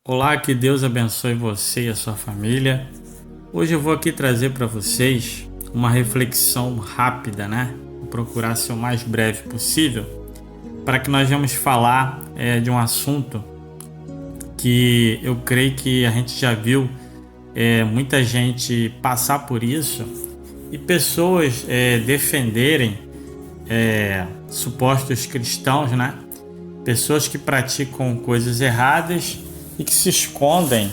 Olá, que Deus abençoe você e a sua família. Hoje eu vou aqui trazer para vocês uma reflexão rápida, né? Vou procurar ser o mais breve possível, para que nós vamos falar de um assunto que eu creio que a gente já viu muita gente passar por isso e pessoas defenderem supostos cristãos, né? Pessoas que praticam coisas erradas e que se escondem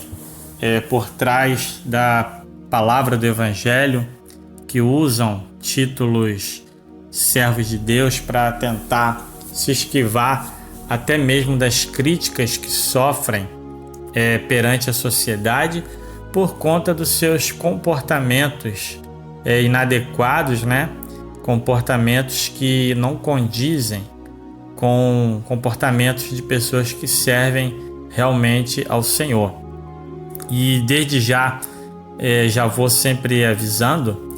por trás da palavra do Evangelho, que usam títulos servos de Deus para tentar se esquivar até mesmo das críticas que sofrem perante a sociedade por conta dos seus comportamentos inadequados, né? Comportamentos que não condizem com comportamentos de pessoas que servem realmente ao Senhor. E desde já vou sempre avisando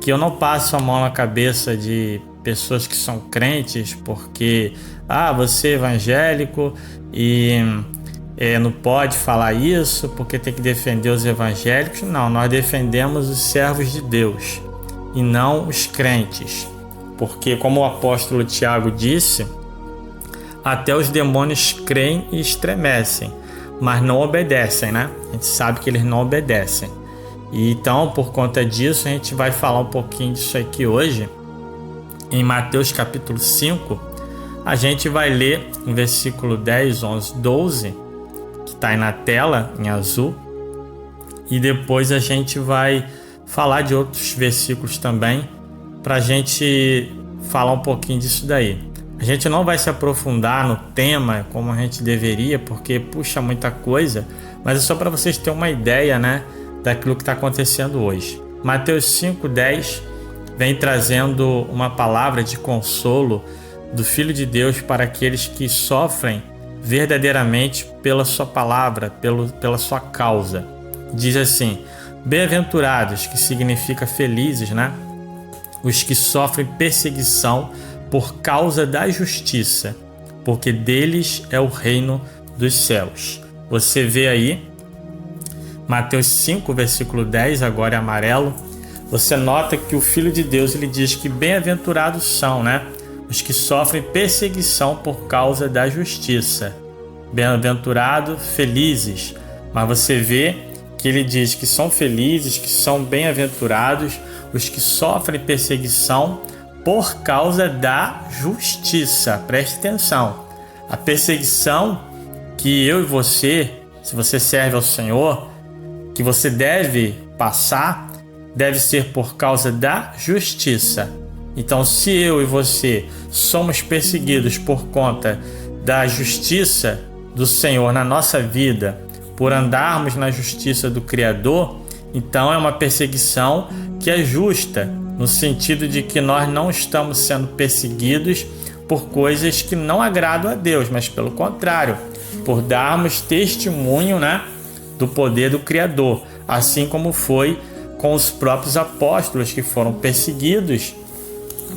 que eu não passo a mão na cabeça de pessoas que são crentes porque você é evangélico e não pode falar isso porque tem que defender os evangélicos. Não, nós defendemos os servos de Deus e não os crentes, porque como o apóstolo Tiago disse, até os demônios creem e estremecem, mas não obedecem, né? A gente sabe que eles não obedecem. E então, por conta disso, a gente vai falar um pouquinho disso aqui hoje. Em Mateus capítulo 5, a gente vai ler em versículo 10, 11, 12, que está aí na tela, em azul. E depois a gente vai falar de outros versículos também, para a gente falar um pouquinho disso daí. A gente não vai se aprofundar no tema como a gente deveria, porque puxa muita coisa, mas é só para vocês terem uma ideia, né, daquilo que está acontecendo hoje. Mateus 5:10 vem trazendo uma palavra de consolo do Filho de Deus para aqueles que sofrem verdadeiramente pela sua palavra, pela sua causa. Diz assim: bem-aventurados, que significa felizes, né? Os que sofrem perseguição por causa da justiça, porque deles é o reino dos céus. Você vê aí, Mateus 5, versículo 10, agora é amarelo. Você nota que o Filho de Deus ele diz que bem-aventurados são, né? Os que sofrem perseguição por causa da justiça. Bem-aventurados, felizes. Mas você vê que ele diz que são felizes, que são bem-aventurados os que sofrem perseguição por causa da justiça. Preste atenção. A perseguição que eu e você, se você serve ao Senhor, que você deve passar, deve ser por causa da justiça. Então, se eu e você somos perseguidos por conta da justiça do Senhor na nossa vida, por andarmos na justiça do Criador, então é uma perseguição que é justa, no sentido de que nós não estamos sendo perseguidos por coisas que não agradam a Deus, mas pelo contrário, por darmos testemunho, né, do poder do Criador, assim como foi com os próprios apóstolos que foram perseguidos,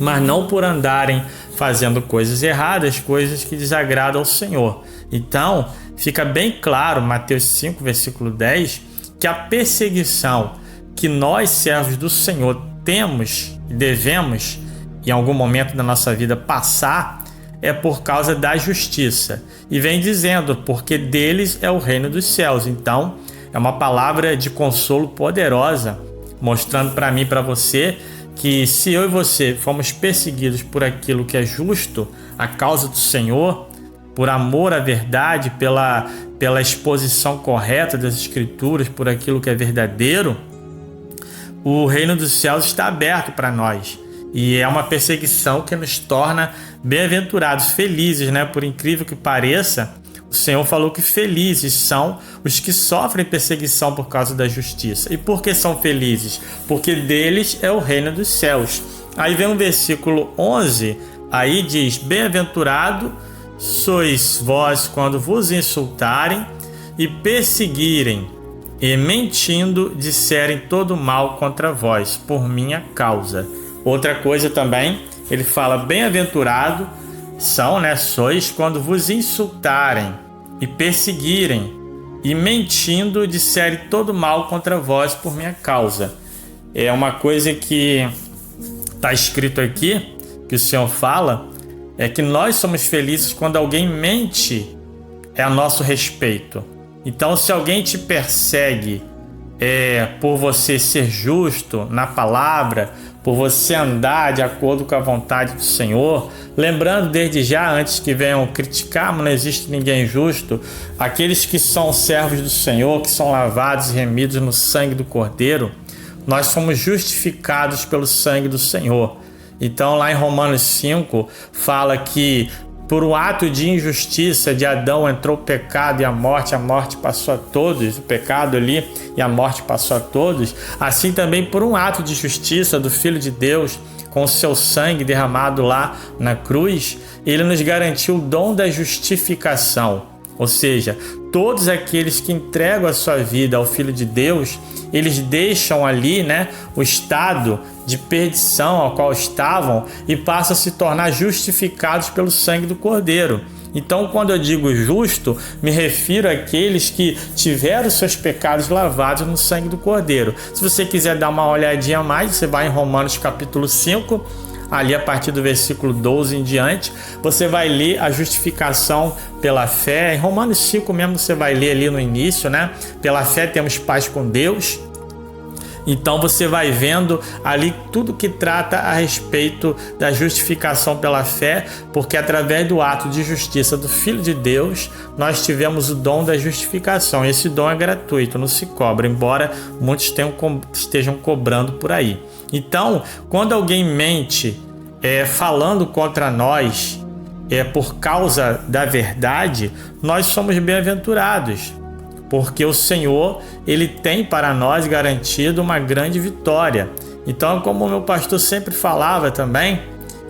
mas não por andarem fazendo coisas erradas, coisas que desagradam ao Senhor. Então, fica bem claro, Mateus 5, versículo 10, que a perseguição que nós, servos do Senhor, temos e devemos, em algum momento da nossa vida, passar, é por causa da justiça. E vem dizendo, porque deles é o reino dos céus. Então, é uma palavra de consolo poderosa, mostrando para mim e para você que se eu e você fomos perseguidos por aquilo que é justo, a causa do Senhor, por amor à verdade, pela exposição correta das Escrituras, por aquilo que é verdadeiro, o reino dos céus está aberto para nós. E é uma perseguição que nos torna bem-aventurados, felizes, né? Por incrível que pareça, o Senhor falou que felizes são os que sofrem perseguição por causa da justiça. E por que são felizes? Porque deles é o reino dos céus. Aí vem o versículo 11, aí diz: bem-aventurado sois vós quando vos insultarem e perseguirem, e mentindo disserem todo mal contra vós, por minha causa. Outra coisa também, ele fala: bem-aventurado sois quando vos insultarem e perseguirem e mentindo disserem todo mal contra vós por minha causa. É uma coisa que está escrito aqui, que o Senhor fala, é que nós somos felizes quando alguém mente a nosso respeito. Então, se alguém te persegue por você ser justo na palavra, por você andar de acordo com a vontade do Senhor, lembrando desde já, antes que venham criticar, mas não existe ninguém justo, aqueles que são servos do Senhor, que são lavados e remidos no sangue do Cordeiro, nós somos justificados pelo sangue do Senhor. Então lá em Romanos 5 fala que por um ato de injustiça de Adão entrou o pecado e a morte passou a todos, o pecado ali e a morte passou a todos, assim também por um ato de justiça do Filho de Deus, com o seu sangue derramado lá na cruz, ele nos garantiu o dom da justificação. Ou seja, todos aqueles que entregam a sua vida ao Filho de Deus, eles deixam ali, o estado de perdição ao qual estavam e passam a se tornar justificados pelo sangue do Cordeiro. Então, quando eu digo justo, me refiro àqueles que tiveram seus pecados lavados no sangue do Cordeiro. Se você quiser dar uma olhadinha a mais, você vai em Romanos capítulo 5, ali a partir do versículo 12 em diante, você vai ler a justificação pela fé. Em Romanos 5 mesmo você vai ler ali no início, Pela fé temos paz com Deus. Então você vai vendo ali tudo que trata a respeito da justificação pela fé, porque através do ato de justiça do Filho de Deus, nós tivemos o dom da justificação. Esse dom é gratuito, não se cobra, embora muitos estejam cobrando por aí. Então, quando alguém mente falando contra nós por causa da verdade, nós somos bem-aventurados, porque o Senhor, Ele tem para nós garantido uma grande vitória. Então, como o meu pastor sempre falava também,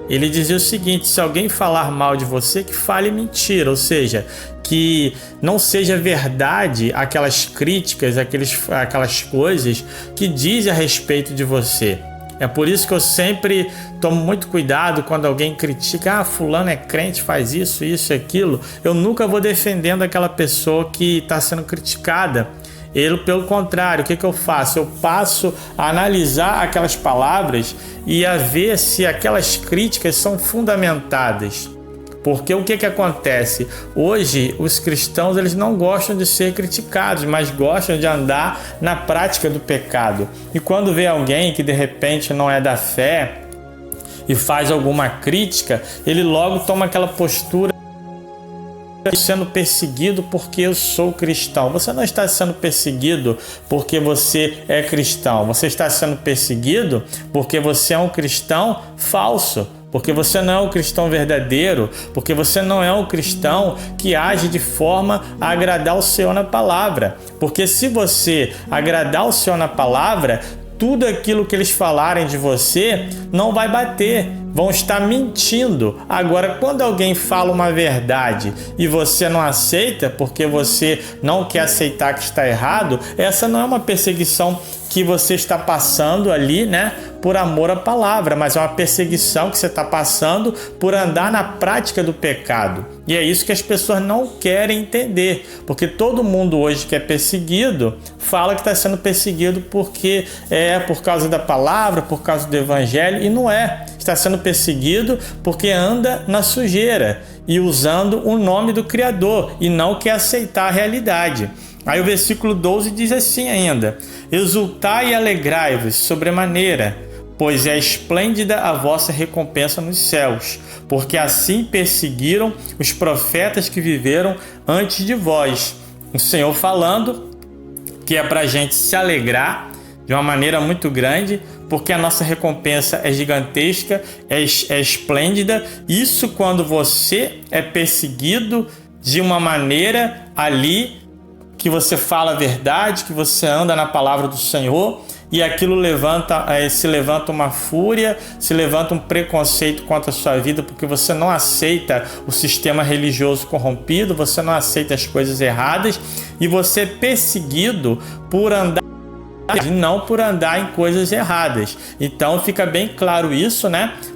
ele dizia o seguinte: se alguém falar mal de você, que fale mentira, ou seja, que não seja verdade aquelas críticas, aquelas coisas que dizem a respeito de você. É por isso que eu sempre tomo muito cuidado quando alguém critica: fulano é crente, faz isso, isso e aquilo. Eu nunca vou defendendo aquela pessoa que está sendo criticada. Pelo contrário, o que eu faço? Eu passo a analisar aquelas palavras e a ver se aquelas críticas são fundamentadas. Porque o que acontece? Hoje, os cristãos eles não gostam de ser criticados, mas gostam de andar na prática do pecado. E quando vê alguém que de repente não é da fé e faz alguma crítica, ele logo toma aquela postura: sendo perseguido porque eu sou cristão. Você não está sendo perseguido porque você é cristão. Você está sendo perseguido porque você é um cristão falso. Porque você não é um cristão verdadeiro, porque você não é um cristão que age de forma a agradar o Senhor na palavra. Porque se você agradar o Senhor na palavra, tudo aquilo que eles falarem de você não vai bater, vão estar mentindo. Agora, quando alguém fala uma verdade e você não aceita, porque você não quer aceitar que está errado, essa não é uma perseguição que você está passando ali, por amor à palavra, mas é uma perseguição que você está passando por andar na prática do pecado. E é isso que as pessoas não querem entender, porque todo mundo hoje que é perseguido fala que está sendo perseguido porque é por causa da palavra, por causa do evangelho, e não é. Está sendo perseguido porque anda na sujeira e usando o nome do Criador e não quer aceitar a realidade. Aí o versículo 12 diz assim ainda: exultai e alegrai-vos sobremaneira, pois é esplêndida a vossa recompensa nos céus, porque assim perseguiram os profetas que viveram antes de vós. O Senhor falando que é para a gente se alegrar de uma maneira muito grande, porque a nossa recompensa é gigantesca, é esplêndida. Isso quando você é perseguido de uma maneira ali que você fala a verdade, que você anda na palavra do Senhor, e aquilo se levanta uma fúria, se levanta um preconceito contra a sua vida, porque você não aceita o sistema religioso corrompido, você não aceita as coisas erradas, e você é perseguido por andar e não por andar em coisas erradas. Então fica bem claro isso,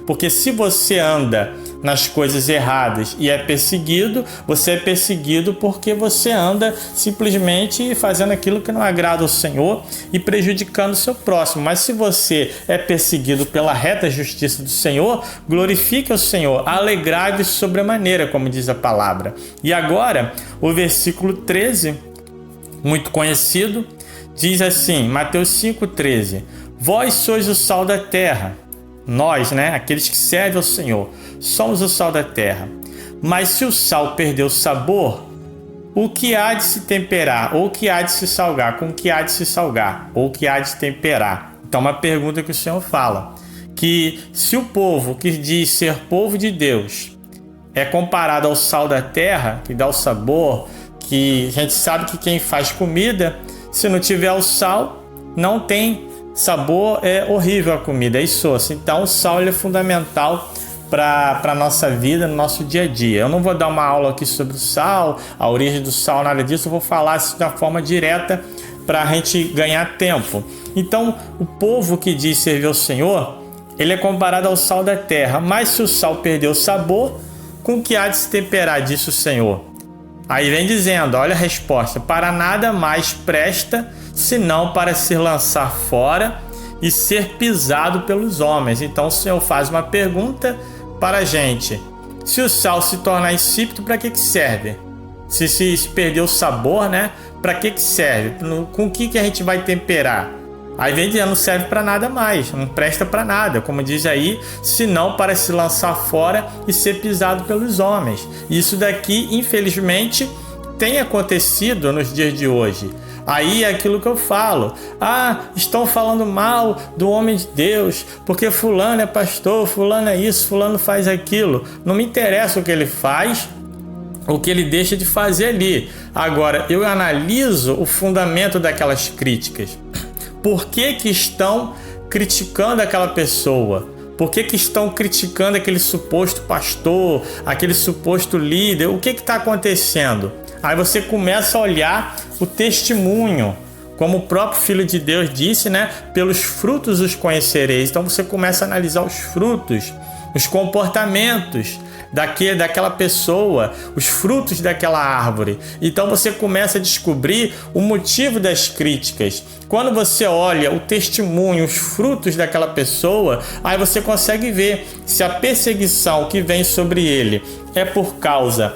porque se você anda nas coisas erradas e é perseguido, você é perseguido porque você anda simplesmente fazendo aquilo que não agrada ao Senhor e prejudicando o seu próximo. Mas se você é perseguido pela reta justiça do Senhor, glorifique o Senhor, alegrai-vos sobremaneira, como diz a palavra. E agora, o versículo 13, muito conhecido, diz assim, Mateus 5,13: Vós sois o sal da terra. Nós, aqueles que servem ao Senhor, somos o sal da terra. Mas se o sal perder o sabor, o que há de se temperar? Ou o que há de se salgar? Com o que há de se salgar? Ou o que há de temperar? Então, uma pergunta que o Senhor fala, que se o povo que diz ser povo de Deus é comparado ao sal da terra, que dá o sabor, que a gente sabe que quem faz comida, se não tiver o sal, não tem sabor, é horrível a comida, é isso. Então o sal é fundamental para a nossa vida, no nosso dia a dia. Eu não vou dar uma aula aqui sobre o sal, a origem do sal, nada disso, eu vou falar assim, de uma forma direta para a gente ganhar tempo. Então o povo que diz servir ao Senhor, ele é comparado ao sal da terra, mas se o sal perder o sabor, com que há de se temperar, disse o Senhor. Aí vem dizendo, olha a resposta, para nada mais presta, senão para se lançar fora e ser pisado pelos homens. Então o Senhor faz uma pergunta para a gente. Se o sal se tornar insípido, para que serve? Se perder o sabor, para que serve? Com o que a gente vai temperar? Aí vem dizendo, não serve para nada mais, não presta para nada, como diz aí, senão para se lançar fora e ser pisado pelos homens. Isso daqui, infelizmente, tem acontecido nos dias de hoje. Aí é aquilo que eu falo, estão falando mal do homem de Deus, porque fulano é pastor, fulano é isso, fulano faz aquilo. Não me interessa o que ele faz, o que ele deixa de fazer ali. Agora, eu analiso o fundamento daquelas críticas. Por que estão criticando aquela pessoa? Por que estão criticando aquele suposto pastor, aquele suposto líder? O que está acontecendo? Aí você começa a olhar o testemunho. Como o próprio Filho de Deus disse, pelos frutos os conhecereis. Então você começa a analisar os frutos, os comportamentos daquela pessoa, os frutos daquela árvore. Então você começa a descobrir o motivo das críticas. Quando você olha o testemunho, os frutos daquela pessoa, aí você consegue ver se a perseguição que vem sobre ele é por causa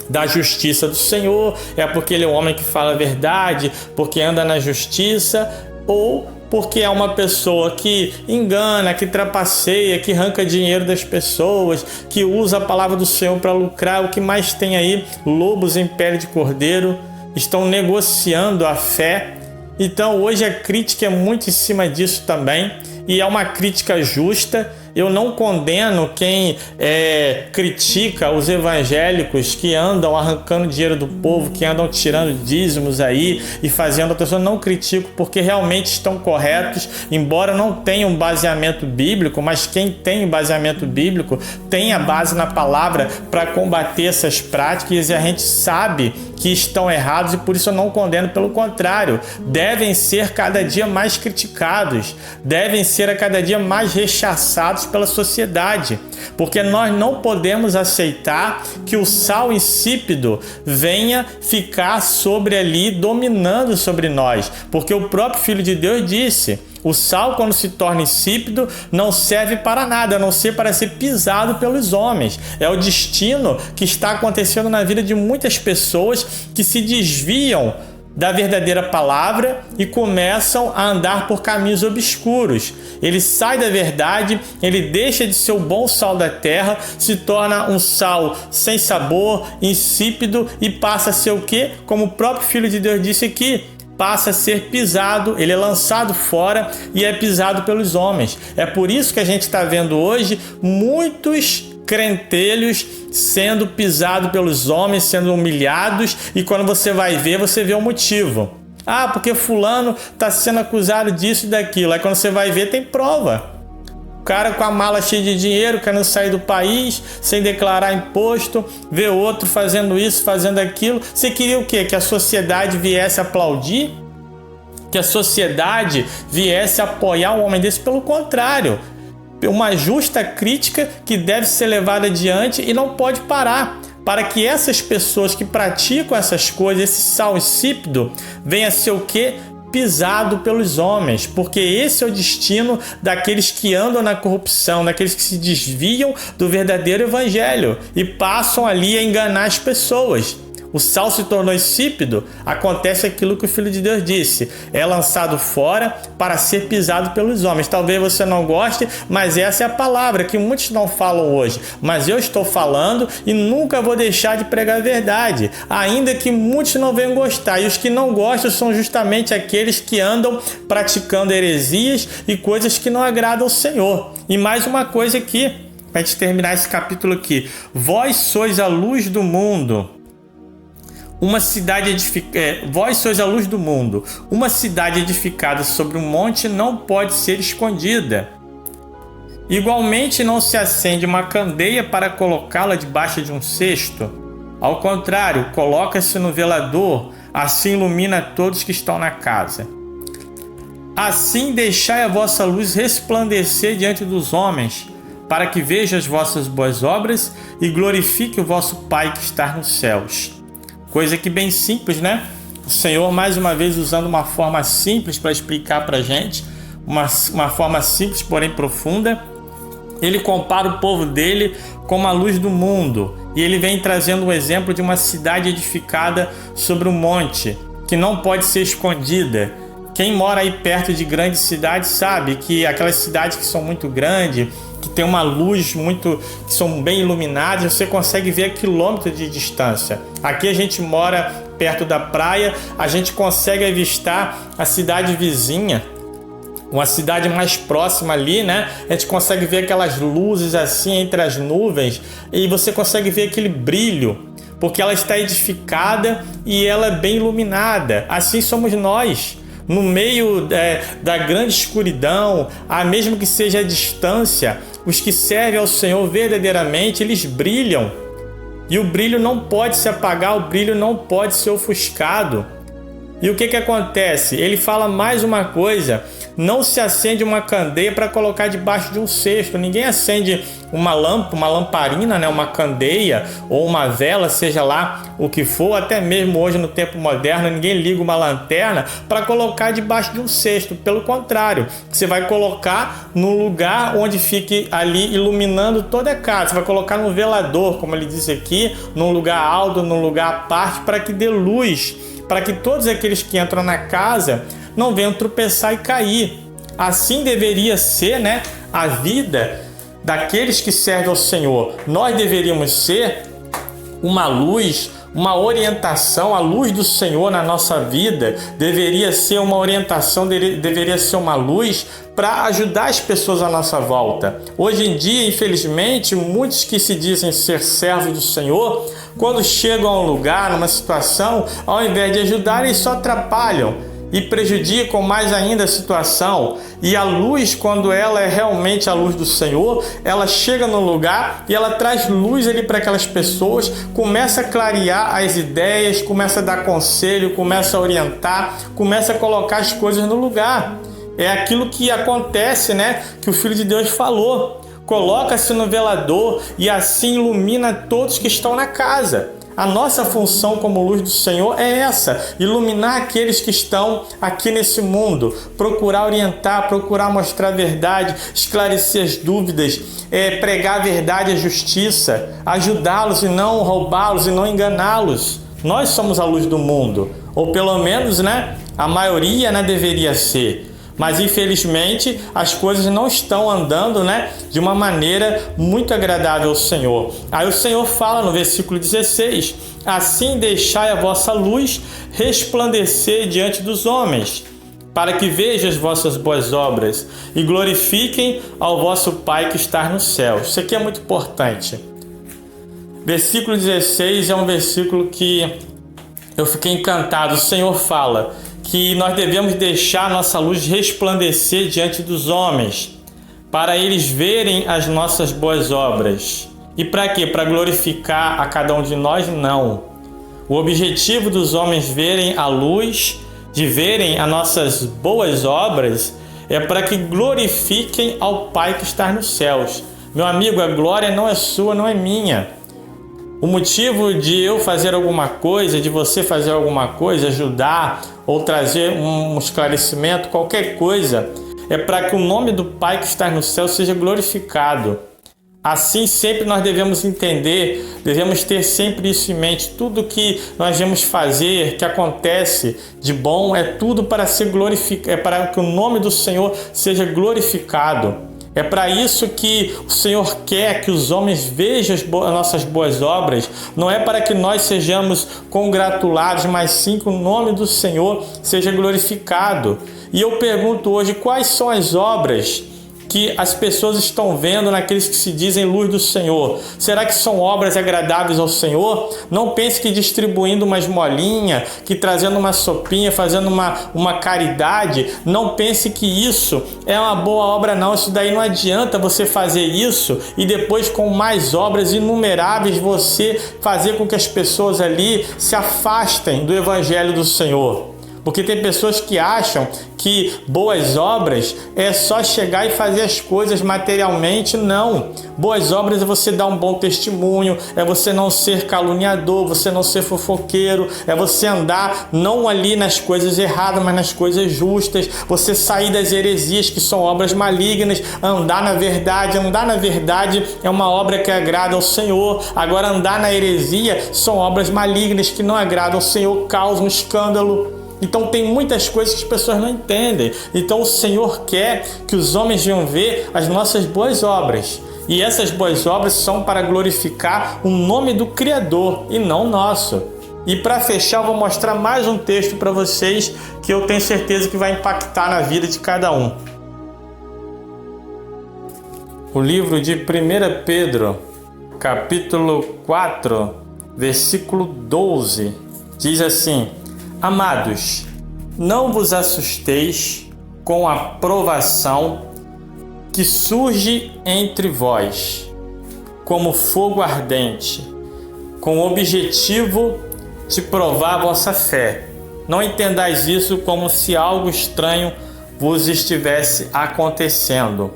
da justiça do Senhor, é porque ele é um homem que fala a verdade, porque anda na justiça, ou porque é uma pessoa que engana, que trapaceia, que arranca dinheiro das pessoas, que usa a palavra do Senhor para lucrar. O que mais tem aí? Lobos em pele de cordeiro estão negociando a fé. Então hoje a crítica é muito em cima disso também, e é uma crítica justa. Eu não condeno quem critica os evangélicos que andam arrancando dinheiro do povo, que andam tirando dízimos aí e fazendo a pessoa. Não critico, porque realmente estão corretos, embora não tenham baseamento bíblico, mas quem tem baseamento bíblico tem a base na palavra para combater essas práticas, e a gente sabe que estão errados, e por isso eu não condeno, pelo contrário, devem ser cada dia mais criticados, devem ser a cada dia mais rechaçados pela sociedade, porque nós não podemos aceitar que o sal insípido venha ficar sobre ali, dominando sobre nós, porque o próprio Filho de Deus disse: o sal, quando se torna insípido, não serve para nada, a não ser para ser pisado pelos homens. É o destino que está acontecendo na vida de muitas pessoas que se desviam da verdadeira palavra e começam a andar por caminhos obscuros. Ele sai da verdade, ele deixa de ser o bom sal da terra, se torna um sal sem sabor, insípido, e passa a ser o quê? Como o próprio Filho de Deus disse aqui, passa a ser pisado, ele é lançado fora e é pisado pelos homens. É por isso que a gente está vendo hoje muitos crentelhos sendo pisados pelos homens, sendo humilhados, e quando você vai ver, você vê o motivo. Porque fulano está sendo acusado disso e daquilo. Aí quando você vai ver, tem prova. O cara com a mala cheia de dinheiro, querendo sair do país, sem declarar imposto, vê outro fazendo isso, fazendo aquilo. Você queria o quê? Que a sociedade viesse aplaudir? Que a sociedade viesse apoiar um homem desse? Pelo contrário. uma justa crítica que deve ser levada adiante e não pode parar, para que essas pessoas que praticam essas coisas, esse sal insípido, venha a ser o quê? Pisado pelos homens, porque esse é o destino daqueles que andam na corrupção, daqueles que se desviam do verdadeiro evangelho e passam ali a enganar as pessoas. O sal se tornou insípido, acontece aquilo que o Filho de Deus disse, é lançado fora para ser pisado pelos homens. Talvez você não goste, mas essa é a palavra que muitos não falam hoje. Mas eu estou falando e nunca vou deixar de pregar a verdade, ainda que muitos não venham gostar. E os que não gostam são justamente aqueles que andam praticando heresias e coisas que não agradam ao Senhor. E mais uma coisa aqui, para a gente terminar esse capítulo aqui. Vós sois a luz do mundo. Vós sois a luz do mundo. Uma cidade edificada sobre um monte não pode ser escondida. Igualmente não se acende uma candeia para colocá-la debaixo de um cesto. Ao contrário, coloca-se no velador, assim ilumina todos que estão na casa. Assim deixai a vossa luz resplandecer diante dos homens, para que vejam as vossas boas obras e glorifique o vosso Pai que está nos céus. Coisa que bem simples, né? O Senhor, mais uma vez, usando uma forma simples para explicar para a gente, uma forma simples, porém profunda. Ele compara o povo dele com a luz do mundo. E ele vem trazendo um exemplo de uma cidade edificada sobre um monte, que não pode ser escondida. Quem mora aí perto de grandes cidades sabe que aquelas cidades que são muito grandes, que tem uma luz que são bem iluminadas, você consegue ver a quilômetros de distância. Aqui a gente mora perto da praia, a gente consegue avistar a cidade vizinha, uma cidade mais próxima ali, né? A gente consegue ver aquelas luzes assim entre as nuvens e você consegue ver aquele brilho, porque ela está edificada e ela é bem iluminada. Assim somos nós. No meio da grande escuridão, mesmo que seja a distância, os que servem ao Senhor verdadeiramente, eles brilham. E o brilho não pode se apagar, o brilho não pode ser ofuscado. E o que acontece? Ele fala mais uma coisa: não se acende uma candeia para colocar debaixo de um cesto. Ninguém acende uma lamparina, né? Uma candeia ou uma vela, seja lá o que for. Até mesmo hoje no tempo moderno, ninguém liga uma lanterna para colocar debaixo de um cesto. Pelo contrário, você vai colocar num lugar onde fique ali iluminando toda a casa. Você vai colocar num velador, como ele diz aqui, num lugar alto, num lugar à parte, para que dê luz, para que todos aqueles que entram na casa não venham tropeçar e cair. Assim deveria ser, né, a vida daqueles que servem ao Senhor. Nós deveríamos ser uma luz, uma orientação. A luz do Senhor na nossa vida deveria ser uma orientação, deveria ser uma luz para ajudar as pessoas à nossa volta. Hoje em dia, infelizmente, muitos que se dizem ser servos do Senhor, quando chegam a um lugar, numa situação, ao invés de ajudar, eles só atrapalham e prejudicam mais ainda a situação. E a luz, quando ela é realmente a luz do Senhor, ela chega no lugar e ela traz luz ali para aquelas pessoas, começa a clarear as ideias, começa a dar conselho, começa a orientar, começa a colocar as coisas no lugar. É aquilo que acontece, né, que o Filho de Deus falou. Coloca-se no velador e assim ilumina todos que estão na casa. A nossa função como luz do Senhor é essa: iluminar aqueles que estão aqui nesse mundo, procurar orientar, procurar mostrar a verdade, esclarecer as dúvidas, pregar a verdade e a justiça, ajudá-los e não roubá-los e não enganá-los. Nós somos a luz do mundo, ou pelo menos, né, a maioria, né, deveria ser. Mas infelizmente as coisas não estão andando, né, de uma maneira muito agradável ao Senhor. Aí o Senhor fala no versículo 16: assim deixai a vossa luz resplandecer diante dos homens, para que vejam as vossas boas obras e glorifiquem ao vosso Pai que está nos céus. Isso aqui é muito importante. Versículo 16 é um versículo que eu fiquei encantado. O Senhor fala que nós devemos deixar nossa luz resplandecer diante dos homens, para eles verem as nossas boas obras. E para quê? Para glorificar a cada um de nós? Não. O objetivo dos homens verem a luz, de verem as nossas boas obras, é para que glorifiquem ao Pai que está nos céus. Meu amigo, a glória não é sua, não é minha. O motivo de eu fazer alguma coisa, de você fazer alguma coisa, ajudar ou trazer um esclarecimento, qualquer coisa, é para que o nome do Pai que está no céu seja glorificado. Assim, sempre nós devemos entender, devemos ter sempre isso em mente. Tudo que nós devemos fazer, que acontece de bom, é tudo para ser glorificado, é para que o nome do Senhor seja glorificado. É para isso que o Senhor quer que os homens vejam as nossas boas obras. Não é para que nós sejamos congratulados, mas sim que o nome do Senhor seja glorificado. E eu pergunto hoje, quais são as obras que as pessoas estão vendo naqueles que se dizem luz do Senhor? Será que são obras agradáveis ao Senhor? Não pense que distribuindo uma esmolinha, que trazendo uma sopinha, fazendo uma caridade, não pense que isso é uma boa obra, não. Isso daí não adianta você fazer isso e depois com mais obras inumeráveis você fazer com que as pessoas ali se afastem do Evangelho do Senhor. Porque tem pessoas que acham que boas obras é só chegar e fazer as coisas materialmente. Não. Boas obras é você dar um bom testemunho, é você não ser caluniador, você não ser fofoqueiro, é você andar não ali nas coisas erradas, mas nas coisas justas, você sair das heresias que são obras malignas, andar na verdade. Andar na verdade é uma obra que agrada ao Senhor. Agora, andar na heresia são obras malignas que não agradam ao Senhor, causam escândalo. Então tem muitas coisas que as pessoas não entendem. Então o Senhor quer que os homens venham ver as nossas boas obras. E essas boas obras são para glorificar o nome do Criador e não nosso. E para fechar, eu vou mostrar mais um texto para vocês que eu tenho certeza que vai impactar na vida de cada um. O livro de 1 Pedro, capítulo 4, versículo 12, diz assim: Amados, não vos assusteis com a provação que surge entre vós, como fogo ardente, com o objetivo de provar a vossa fé. Não entendais isso como se algo estranho vos estivesse acontecendo.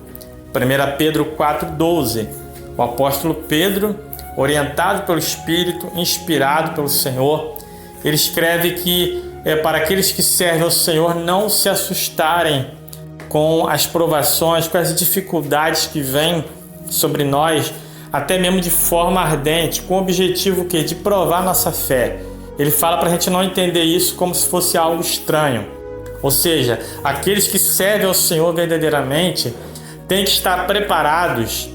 1 Pedro 4,12. O apóstolo Pedro, orientado pelo Espírito, inspirado pelo Senhor, ele escreve que é para aqueles que servem ao Senhor não se assustarem com as provações, com as dificuldades que vêm sobre nós, até mesmo de forma ardente, com o objetivo que de provar nossa fé. Ele fala para a gente não entender isso como se fosse algo estranho. Ou seja, aqueles que servem ao Senhor verdadeiramente têm que estar preparados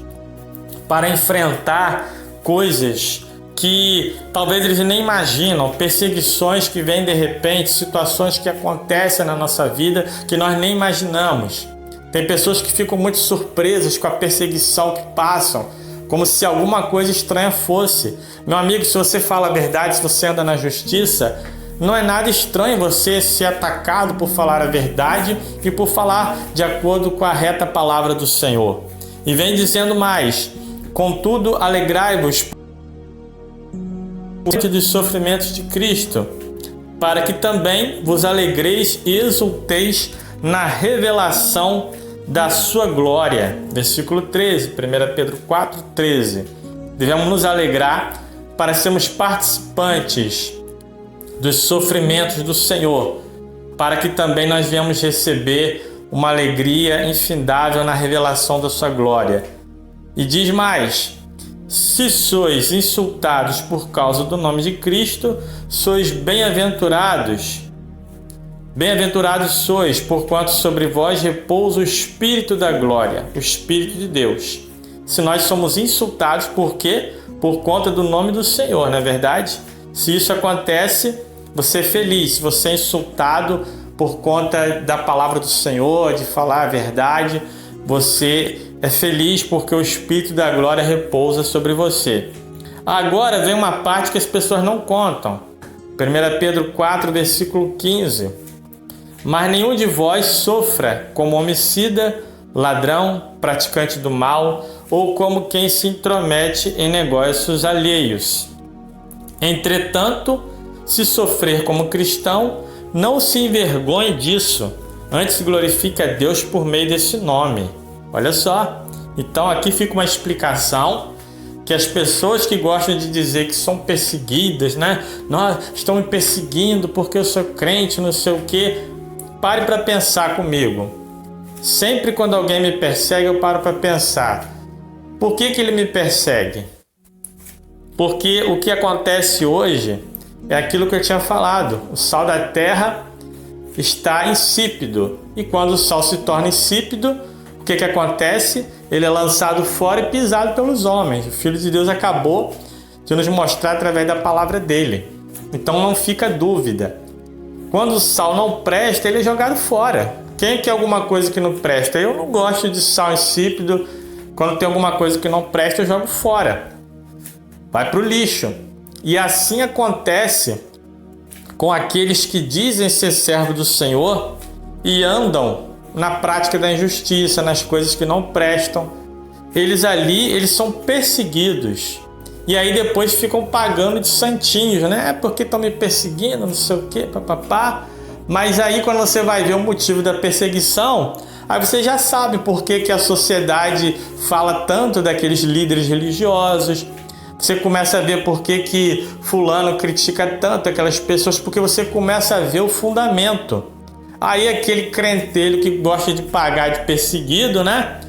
para enfrentar coisas que talvez eles nem imaginam, perseguições que vêm de repente, situações que acontecem na nossa vida que nós nem imaginamos. Tem pessoas que ficam muito surpresas com a perseguição que passam, como se alguma coisa estranha fosse. Meu amigo, se você fala a verdade, se você anda na justiça, não é nada estranho você ser atacado por falar a verdade e por falar de acordo com a reta palavra do Senhor. E vem dizendo mais: contudo, alegrai-vos dos sofrimentos de Cristo, para que também vos alegreis e exulteis na revelação da sua glória. Versículo 13, 1 Pedro 4,13. Devemos nos alegrar para sermos participantes dos sofrimentos do Senhor, para que também nós venhamos receber uma alegria infindável na revelação da sua glória. E diz mais: se sois insultados por causa do nome de Cristo, sois bem-aventurados. Bem-aventurados sois, porquanto sobre vós repousa o Espírito da glória, o Espírito de Deus. Se nós somos insultados, por quê? Por conta do nome do Senhor, não é verdade? Se isso acontece, você é feliz. Se você é insultado por conta da palavra do Senhor, de falar a verdade, você é feliz porque o Espírito da glória repousa sobre você. Agora vem uma parte que as pessoas não contam. 1 Pedro 4, versículo 15. Mas nenhum de vós sofra como homicida, ladrão, praticante do mal, ou como quem se intromete em negócios alheios. Entretanto, se sofrer como cristão, não se envergonhe disso. Antes glorifique a Deus por meio desse nome. Olha só. Então aqui fica uma explicação que as pessoas que gostam de dizer que são perseguidas, né? Nós estão me perseguindo porque eu sou crente, não sei o quê. Pare para pensar comigo. Sempre quando alguém me persegue, eu paro para pensar. Por que ele me persegue? Porque o que acontece hoje é aquilo que eu tinha falado. O sal da terra está insípido. E quando o sal se torna insípido, o que acontece? Ele é lançado fora e pisado pelos homens. O Filho de Deus acabou de nos mostrar através da palavra dele. Então não fica dúvida. Quando o sal não presta, ele é jogado fora. Quem quer alguma coisa que não presta? Eu não gosto de sal insípido. Quando tem alguma coisa que não presta, eu jogo fora. Vai para o lixo. E assim acontece com aqueles que dizem ser servo do Senhor e andam na prática da injustiça, nas coisas que não prestam. Eles são perseguidos. E aí depois ficam pagando de santinhos, né? É porque estão me perseguindo, não sei o quê, papapá. Mas aí quando você vai ver o motivo da perseguição, aí você já sabe por que a sociedade fala tanto daqueles líderes religiosos. Você começa a ver por que fulano critica tanto aquelas pessoas, porque você começa a ver o fundamento. Aí aquele crentelho que gosta de pagar de perseguido, né?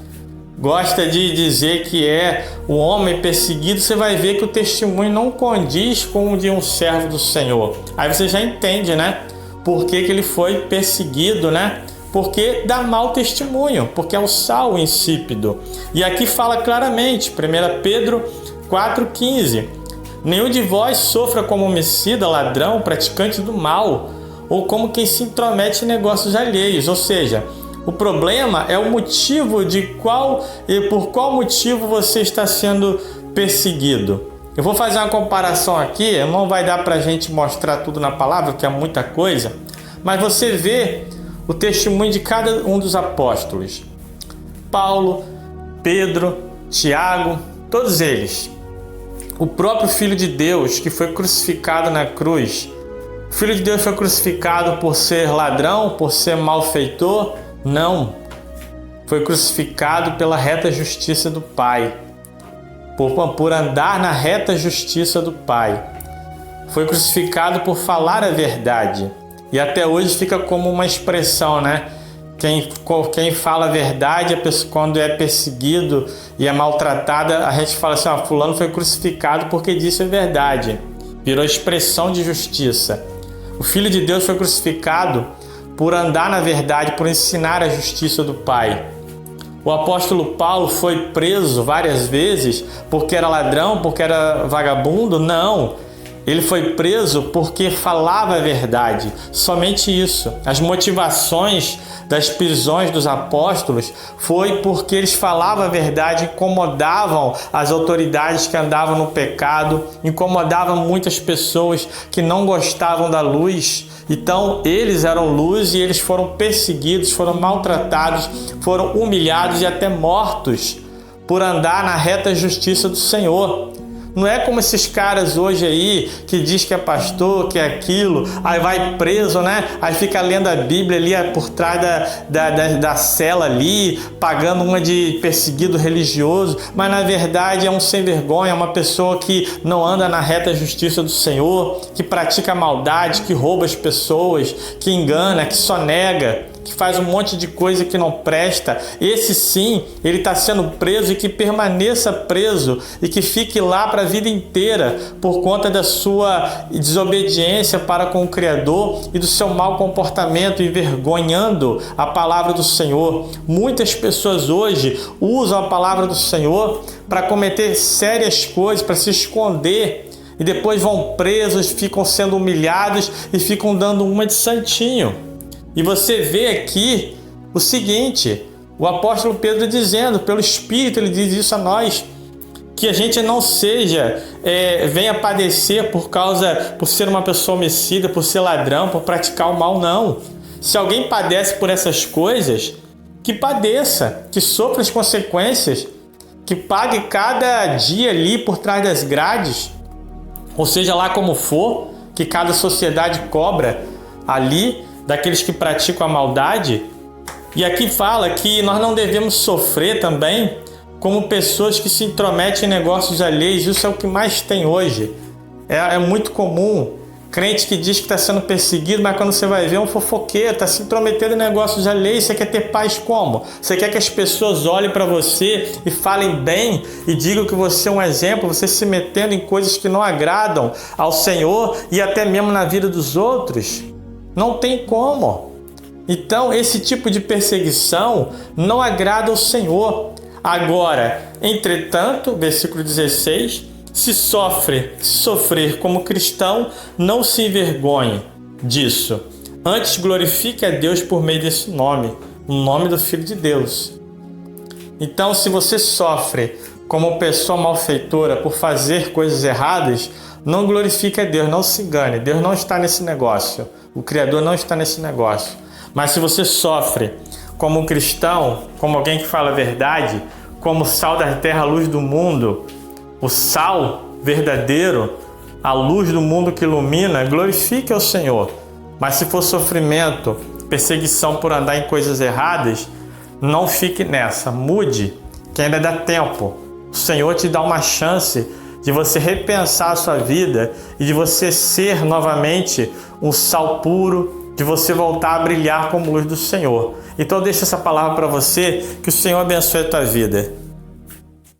Gosta de dizer que é o homem perseguido, você vai ver que o testemunho não condiz com o de um servo do Senhor. Aí você já entende, né? Por que ele foi perseguido, né? Porque dá mau testemunho, porque é um sal insípido. E aqui fala claramente, 1 Pedro 4,15: nenhum de vós sofra como homicida, ladrão, praticante do mal, ou como quem se intromete em negócios alheios. Ou seja, o problema é o motivo por qual motivo você está sendo perseguido. Eu vou fazer uma comparação aqui, não vai dar para a gente mostrar tudo na palavra, que é muita coisa, mas você vê o testemunho de cada um dos apóstolos. Paulo, Pedro, Tiago, todos eles. O próprio Filho de Deus que foi crucificado na cruz. O Filho de Deus foi crucificado por ser ladrão, por ser malfeitor? Não. Foi crucificado pela reta justiça do Pai. Por andar na reta justiça do Pai. Foi crucificado por falar a verdade. E até hoje fica como uma expressão, né? Quem fala a verdade, quando é perseguido e é maltratada, a gente fala assim, fulano foi crucificado porque disse a verdade. Virou expressão de justiça. O Filho de Deus foi crucificado por andar na verdade, por ensinar a justiça do Pai. O apóstolo Paulo foi preso várias vezes porque era ladrão, porque era vagabundo? Não. Ele foi preso porque falava a verdade. Somente isso. As motivações das prisões dos apóstolos foi porque eles falavam a verdade, incomodavam as autoridades que andavam no pecado, incomodavam muitas pessoas que não gostavam da luz. Então eles eram luz e eles foram perseguidos, foram maltratados, foram humilhados e até mortos por andar na reta justiça do Senhor. Não é como esses caras hoje aí que diz que é pastor, que é aquilo, aí vai preso, né? Aí fica lendo a Bíblia ali por trás da cela ali, pagando uma de perseguido religioso, mas na verdade é um sem vergonha, é uma pessoa que não anda na reta justiça do Senhor, que pratica maldade, que rouba as pessoas, que engana, que sonega, que faz um monte de coisa que não presta. Esse sim, ele está sendo preso e que permaneça preso e que fique lá para a vida inteira por conta da sua desobediência para com o Criador e do seu mau comportamento, envergonhando a palavra do Senhor. Muitas pessoas hoje usam a palavra do Senhor para cometer sérias coisas, para se esconder e depois vão presos, ficam sendo humilhados e ficam dando uma de santinho. E você vê aqui o seguinte, o apóstolo Pedro dizendo, pelo Espírito ele diz isso a nós, que a gente não venha padecer por ser uma pessoa homicida, por ser ladrão, por praticar o mal, não. Se alguém padece por essas coisas, que padeça, que sofra as consequências, que pague cada dia ali por trás das grades, ou seja lá como for, que cada sociedade cobra ali, daqueles que praticam a maldade, E aqui fala que nós não devemos sofrer também como pessoas que se intrometem em negócios alheios. Isso é o que mais tem hoje. É muito comum. Crente que diz que está sendo perseguido, mas quando você vai ver, é um fofoqueiro, está se intrometendo em negócios alheios. Você quer ter paz como? Você quer que as pessoas olhem para você e falem bem e digam que você é um exemplo, você se metendo em coisas que não agradam ao Senhor e até mesmo na vida dos outros? Não tem como. Então, esse tipo de perseguição não agrada ao Senhor. Agora, entretanto, versículo 16, se sofrer como cristão, não se envergonhe disso. Antes glorifique a Deus por meio desse nome, o nome do Filho de Deus. Então, se você sofre como pessoa malfeitora por fazer coisas erradas, não glorifique a Deus, não se engane. Deus não está nesse negócio. O Criador não está nesse negócio. Mas se você sofre como um cristão, como alguém que fala a verdade, como sal da terra, a luz do mundo, o sal verdadeiro, a luz do mundo que ilumina, glorifique ao Senhor. Mas se for sofrimento, perseguição por andar em coisas erradas, não fique nessa, mude, que ainda dá tempo. O Senhor te dá uma chance de você repensar a sua vida e de você ser novamente um sal puro, de você voltar a brilhar como luz do Senhor. Então deixa essa palavra para você, que o Senhor abençoe a tua vida.